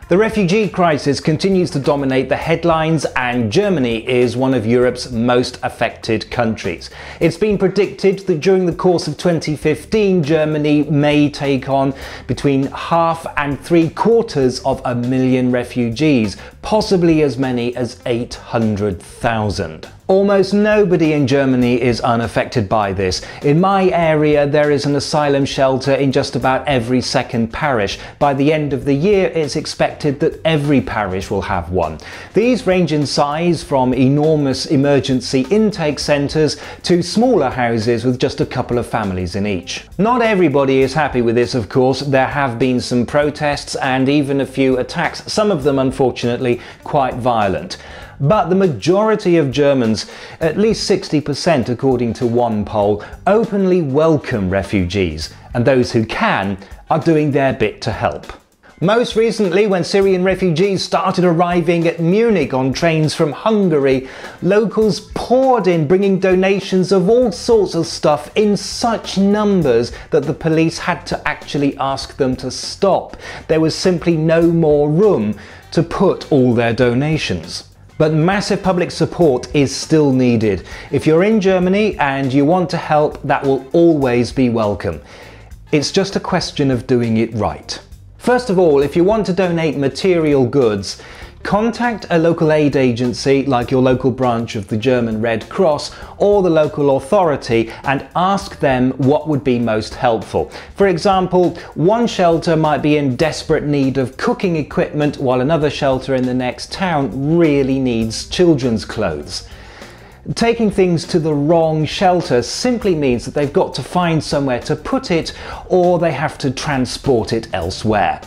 The refugee crisis continues to dominate the headlines, and Germany is one of Europe's most affected countries. It's been predicted that during the course of 2015, Germany may take on between 50,000 and 750,000 refugees, possibly as many as 800,000. Almost nobody in Germany is unaffected by this. In my area, there is an asylum shelter in just about every second parish. By the end of the year, it's expected that every parish will have one. These range in size from enormous emergency intake centres to smaller houses with just a couple of families in each. Not everybody is happy with this, of course. There have been some protests and even a few attacks, some of them unfortunately quite violent. But the majority of Germans, at least 60% according to one poll, openly welcome refugees, and those who can are doing their bit to help. Most recently, when Syrian refugees started arriving at Munich on trains from Hungary, locals poured in, bringing donations of all sorts of stuff in such numbers that the police had to actually ask them to stop. There was simply no more room to put all their donations. But massive public support is still needed. If you're in Germany and you want to help, that will always be welcome. It's just a question of doing it right. First of all, if you want to donate material goods, contact a local aid agency like your local branch of the German Red Cross or the local authority and ask them what would be most helpful. For example, one shelter might be in desperate need of cooking equipment while another shelter in the next town really needs children's clothes. Taking things to the wrong shelter simply means that they've got to find somewhere to put it or they have to transport it elsewhere.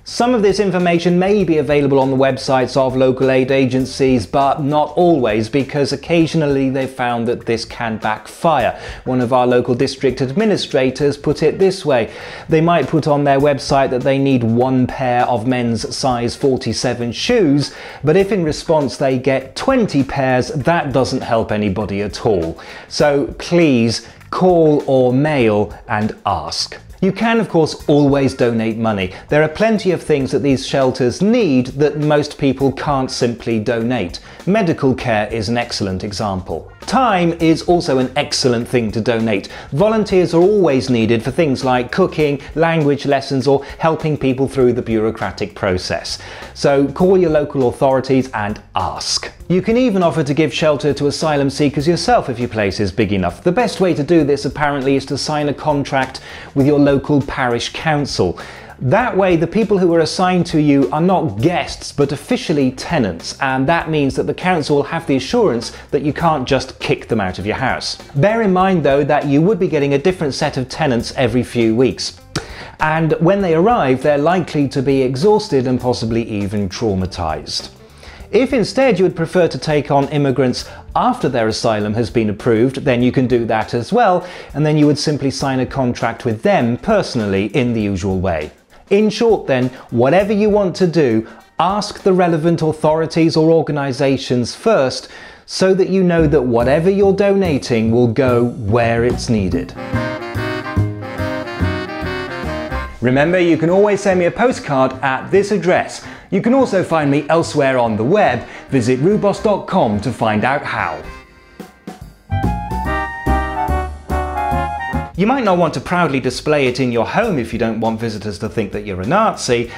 Some of this information may be available on the websites of local aid agencies, but not always, because occasionally they've found that this can backfire. One of our local district administrators put it this way: they might put on their website that they need one pair of men's size 47 shoes, but if in response they get 20 pairs, that doesn't help anybody at all. So please call or mail and ask. You can, of course, always donate money. There are plenty of things that these shelters need that most people can't simply donate. Medical care is an excellent example. Time is also an excellent thing to donate. Volunteers are always needed for things like cooking, language lessons, or helping people through the bureaucratic process. So call your local authorities and ask. You can even offer to give shelter to asylum seekers yourself if your place is big enough. The best way to do this apparently is to sign a contract with your local parish council. That way the people who are assigned to you are not guests but officially tenants, and that means that the council will have the assurance that you can't just kick them out of your house. Bear in mind though that you would be getting a different set of tenants every few weeks. And when they arrive, they're likely to be exhausted and possibly even traumatized. If instead you would prefer to take on immigrants after their asylum has been approved, then you can do that as well, and then you would simply sign a contract with them personally in the usual way. In short then, whatever you want to do, ask the relevant authorities or organisations first, so that you know that whatever you're donating will go where it's needed. Remember, you can always send me a postcard at this address. You can also find me elsewhere on the web. Visit Rewboss.com to find out how. You might not want to proudly display it in your home if you don't want visitors to think that you're a Nazi.